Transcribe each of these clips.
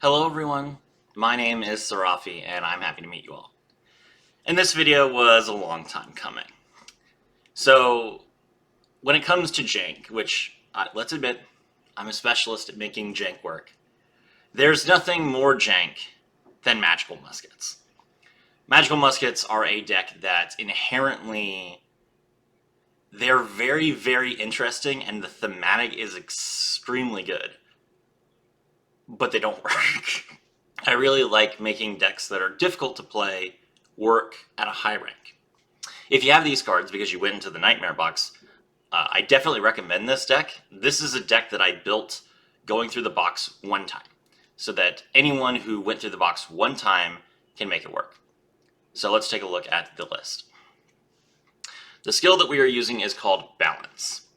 Hello everyone, my name is Sarafi and I'm happy to meet you all. And this video was a long time coming. So, when it comes to jank, which, let's admit, I'm a specialist at making jank work, there's nothing more jank than Magical Muskets. Magical Muskets are a deck that inherently, they're very, very interesting and the thematic is extremely good, but they don't work. I really like making decks that are difficult to play work at a high rank. If you have these cards because you went into the Nightmare box, I definitely recommend this deck. This is a deck that I built going through the box one time, so that anyone who went through the box one time can make it work. So let's take a look at the list. The skill that we are using is called Balance.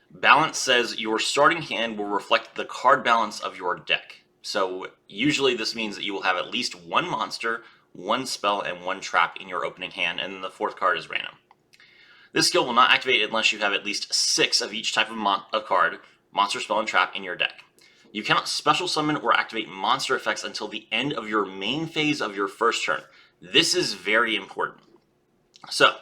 Balance says your starting hand will reflect the card balance of your deck. So usually this means that you will have at least one monster, one spell, and one trap in your opening hand, and then the fourth card is random. This skill will not activate unless you have at least 6 of each type of card, monster, spell, and trap in your deck. You cannot special summon or activate monster effects until the end of your main phase of your first turn. This is very important. So,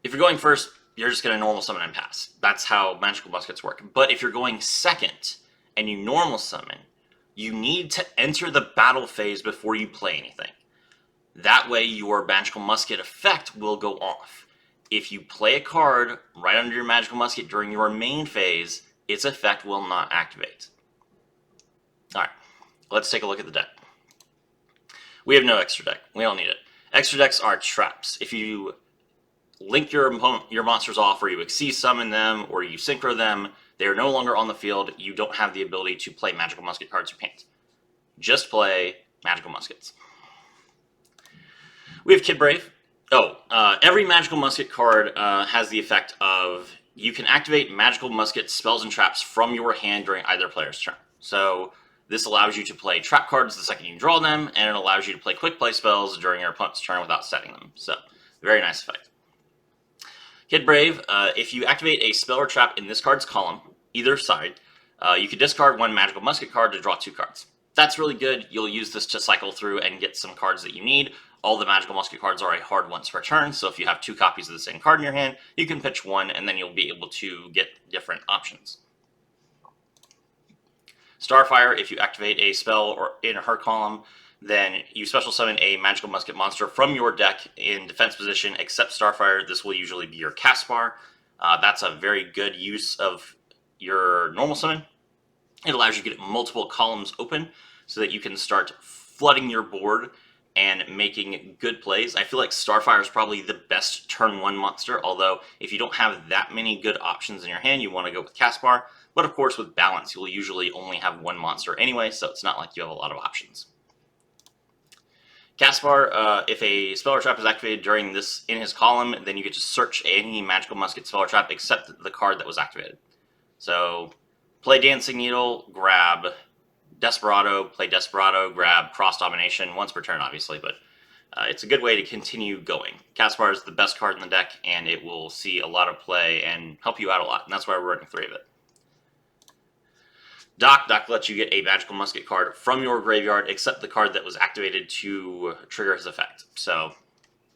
if you're going first, you're just going to normal summon and pass. That's how Magical Muskets work. But if you're going second and you normal summon, you need to enter the battle phase before you play anything. That way your Magical Musket effect will go off. If you play a card right under your Magical Musket during your main phase, its effect will not activate. Alright, let's take a look at the deck. We have no extra deck. We don't need it. Extra decks are traps. If you link your monsters off, or you Xyz summon them, or you synchro them, they are no longer on the field. You don't have the ability to play Magical Musket cards you can't. Just play Magical Muskets. We have Kid Brave. Every Magical Musket card has the effect of you can activate Magical Musket spells and traps from your hand during either player's turn. So this allows you to play trap cards the second you draw them, and it allows you to play quick play spells during your opponent's turn without setting them. So, very nice effect. Kid Brave, if you activate a spell or trap in this card's column, either side, you can discard one Magical Musket card to draw 2 cards. That's really good. You'll use this to cycle through and get some cards that you need. All the Magical Musket cards are a hard once per turn, so if you have 2 copies of the same card in your hand, you can pitch one, and then you'll be able to get different options. Starfire, if you activate a spell or in her column, then you special summon a Magical Musket monster from your deck in defense position, except Starfire. This will usually be your Caspar. That's a very good use of your normal summon. It allows you to get multiple columns open so that you can start flooding your board and making good plays. I feel like Starfire is probably the best turn 1 monster, although if you don't have that many good options in your hand, you want to go with Caspar. But of course, with Balance, you'll usually only have one monster anyway, so it's not like you have a lot of options. Caspar, if a spell or trap is activated during this in his column, then you get to search any Magical Musket spell or trap except the card that was activated. So, play Dancing Needle, grab Desperado, play Desperado, grab Cross Domination, once per turn obviously, but it's a good way to continue going. Caspar is the best card in the deck, and it will see a lot of play and help you out a lot, and that's why we're running 3 of it. Doc lets you get a Magical Musket card from your graveyard, except the card that was activated to trigger his effect. So,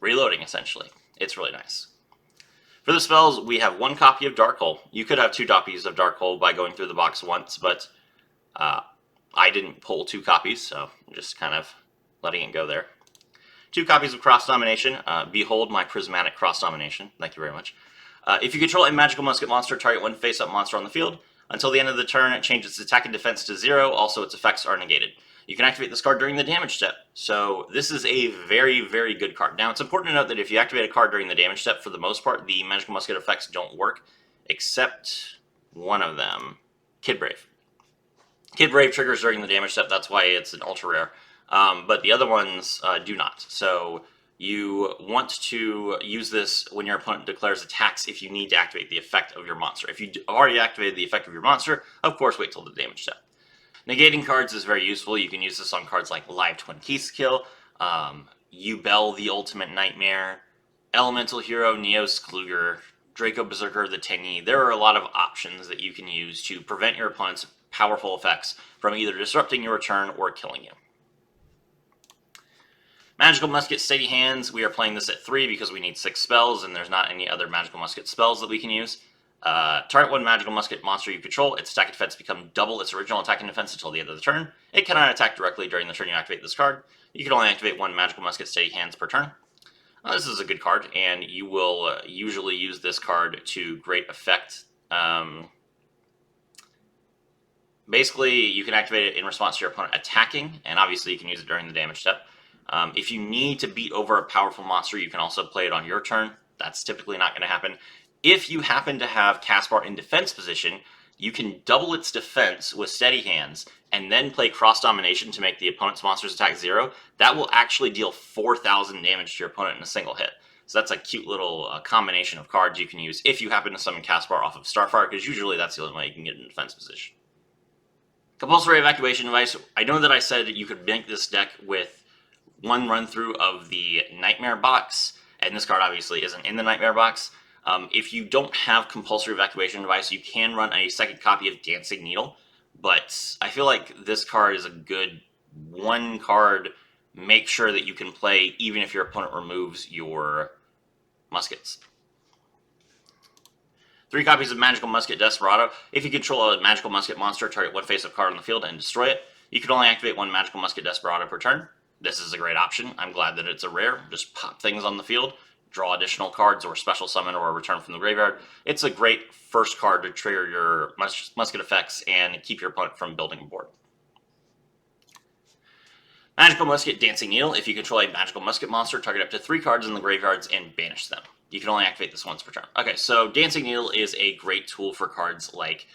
reloading, essentially. It's really nice. For the spells, we have 1 copy of Dark Hole. You could have 2 copies of Dark Hole by going through the box once, but I didn't pull 2 copies, so I'm just kind of letting it go there. 2 copies of Cross Domination. Behold my Prismatic Cross Domination. Thank you very much. If you control a Magical Musket monster, target one face-up monster on the field. Until the end of the turn, it changes its attack and defense to 0. Also, its effects are negated. You can activate this card during the damage step. So this is a very, very good card. Now, it's important to note that if you activate a card during the damage step, for the most part, the Magical Musket effects don't work, except one of them, Kid Brave. Kid Brave triggers during the damage step. That's why it's an ultra rare. But the other ones do not. So you want to use this when your opponent declares attacks if you need to activate the effect of your monster. If you already activated the effect of your monster, of course, wait till the damage step. Negating cards is very useful. You can use this on cards like Live Twin Keystkill, Yubel the Ultimate Nightmare, Elemental Hero, Neos Kluger, Draco Berserker the Tenyi. There are a lot of options that you can use to prevent your opponent's powerful effects from either disrupting your return or killing you. Magical Musket Steady Hands, we are playing this at 3 because we need 6 spells, and there's not any other Magical Musket spells that we can use. Target one Magical Musket monster you control, its attack and defense become double its original attack and defense until the end of the turn. It cannot attack directly during the turn you activate this card. You can only activate one Magical Musket Steady Hands per turn. This is a good card, and you will usually use this card to great effect. Basically, you can activate it in response to your opponent attacking, and obviously you can use it during the damage step. If you need to beat over a powerful monster, you can also play it on your turn. That's typically not going to happen. If you happen to have Caspar in defense position, you can double its defense with Steady Hands, and then play Cross Domination to make the opponent's monsters attack 0. That will actually deal 4,000 damage to your opponent in a single hit. So that's a cute little combination of cards you can use if you happen to summon Caspar off of Starfire, because usually that's the only way you can get in defense position. Compulsory Evacuation Device. I know that I said you could make this deck with one run-through of the Nightmare box, and this card obviously isn't in the Nightmare box. If you don't have Compulsory Evacuation Device, you can run a second copy of Dancing Needle, but I feel like this card is a good one card. Make sure that you can play even if your opponent removes your muskets. 3 copies of Magical Musket Desperado. If you control a Magical Musket monster, target one face-up card on the field and destroy it. You can only activate one Magical Musket Desperado per turn. This is a great option. I'm glad that it's a rare. Just pop things on the field, draw additional cards, or special summon, or return from the graveyard. It's a great first card to trigger your musket effects and keep your opponent from building a board. Magical Musket Dancing Needle. If you control a Magical Musket monster, target up to 3 cards in the graveyards and banish them. You can only activate this once per turn. Okay, so Dancing Needle is a great tool for cards like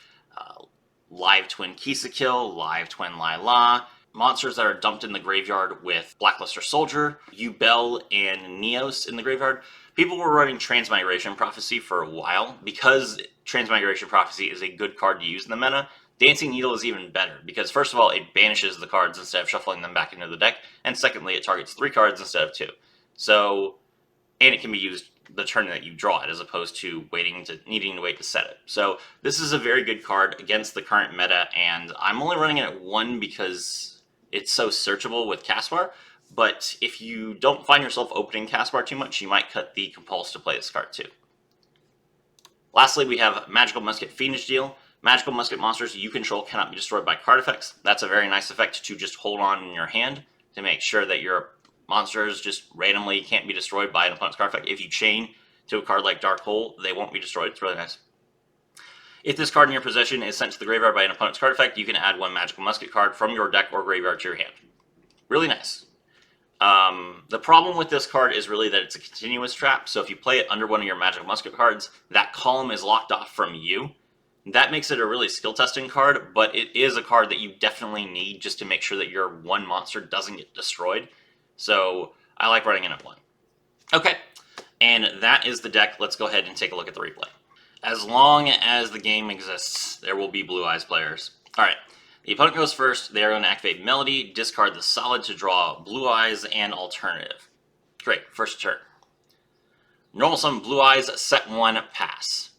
Live Twin Kill, Live Twin Lila, monsters that are dumped in the graveyard with Blackluster Soldier, Yubel, and Neos in the graveyard. People were running Transmigration Prophecy for a while. Because Transmigration Prophecy is a good card to use in the meta, Dancing Needle is even better, because first of all, it banishes the cards instead of shuffling them back into the deck, and secondly, it targets 3 cards instead of 2. So, and it can be used the turn that you draw it, as opposed to needing to wait to set it. So this is a very good card against the current meta, and I'm only running it at 1 because it's so searchable with Caspar. But if you don't find yourself opening Caspar too much, you might cut the Compulse to play this card too. Lastly, we have Magical Musket Fiendish Deal. Magical Musket monsters you control cannot be destroyed by card effects. That's a very nice effect to just hold on in your hand to make sure that your monsters just randomly can't be destroyed by an opponent's card effect. If you chain to a card like Dark Hole, they won't be destroyed. It's really nice. If this card in your possession is sent to the graveyard by an opponent's card effect, you can add 1 Magical Musket card from your deck or graveyard to your hand. Really nice. The problem with this card is really that it's a continuous trap, so if you play it under one of your Magical Musket cards, that column is locked off from you. That makes it a really skill-testing card, but it is a card that you definitely need just to make sure that your one monster doesn't get destroyed. So I like running it at 1. Okay, and that is the deck. Let's go ahead and take a look at the replay. As long as the game exists, there will be Blue Eyes players. Alright, the opponent goes first. They are going to activate Melody, discard the solid to draw Blue Eyes and Alternative. Great, first turn. Normal summon Blue Eyes, set 1, pass.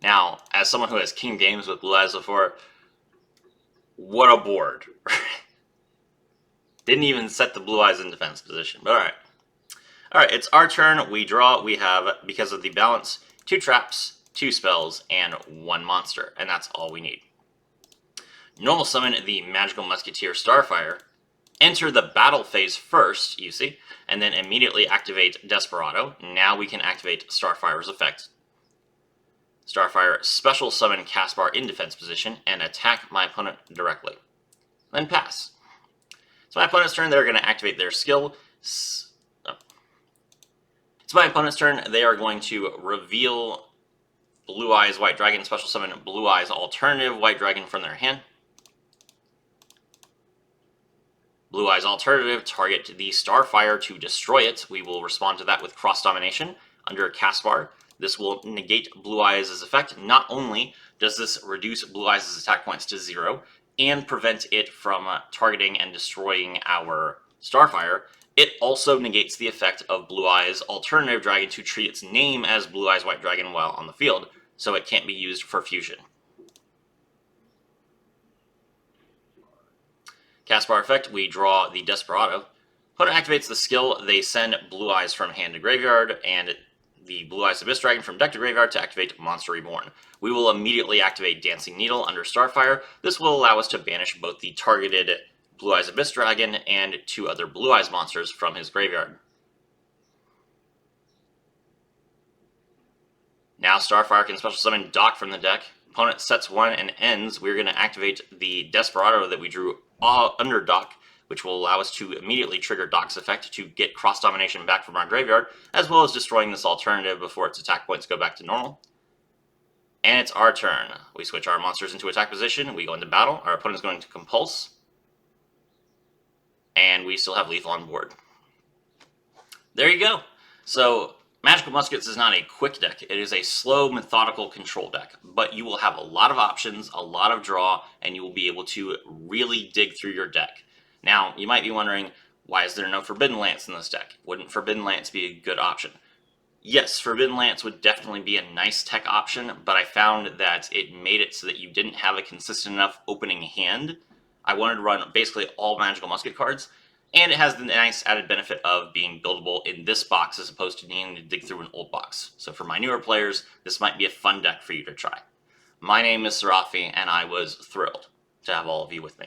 Now, as someone who has king games with Blue Eyes before, what a board. Didn't even set the Blue Eyes in defense position, but alright. Alright, it's our turn. We draw. We have, because of the balance, 2 traps, 2 spells, and 1 monster, and that's all we need. Normal summon the Magical Musketeer Starfire, enter the battle phase first, you see, and then immediately activate Desperado. Now we can activate Starfire's effect. Starfire special summon Caspar in defense position and attack my opponent directly. Then pass. It's my opponent's turn. They're going to activate their skill. It's my opponent's turn. They are going to reveal Blue Eyes White Dragon, special summon Blue Eyes Alternative White Dragon from their hand. Blue Eyes Alternative, target the Starfire to destroy it. We will respond to that with Cross Domination under Caspar. This will negate Blue Eyes' effect. Not only does this reduce Blue Eyes' attack points to 0 and prevent it from targeting and destroying our Starfire, it also negates the effect of Blue Eyes Alternative Dragon to treat its name as Blue Eyes White Dragon while on the field, so it can't be used for fusion. Cast bar effect, we draw the Desperado. Opponent activates the skill, they send Blue Eyes from hand to graveyard, and the Blue Eyes Abyss Dragon from deck to graveyard to activate Monster Reborn. We will immediately activate Dancing Needle under Starfire. This will allow us to banish both the targeted Blue Eyes Abyss Dragon and 2 other Blue Eyes monsters from his graveyard. Now Starfire can special summon Doc from the deck. Opponent sets 1 and ends. We're going to activate the Desperado that we drew under Doc, which will allow us to immediately trigger Doc's effect to get Cross Domination back from our graveyard, as well as destroying this alternative before its attack points go back to normal. And it's our turn. We switch our monsters into attack position, we go into battle, our opponent is going to Compulse, and we still have lethal on board. There you go. So Magical Muskets is not a quick deck, it is a slow, methodical control deck, but you will have a lot of options, a lot of draw, and you will be able to really dig through your deck. Now, you might be wondering, why is there no Forbidden Lance in this deck? Wouldn't Forbidden Lance be a good option? Yes, Forbidden Lance would definitely be a nice tech option, but I found that it made it so that you didn't have a consistent enough opening hand. I wanted to run basically all Magical Musket cards, and it has the nice added benefit of being buildable in this box as opposed to needing to dig through an old box. So for my newer players, this might be a fun deck for you to try. My name is Sarafi, and I was thrilled to have all of you with me.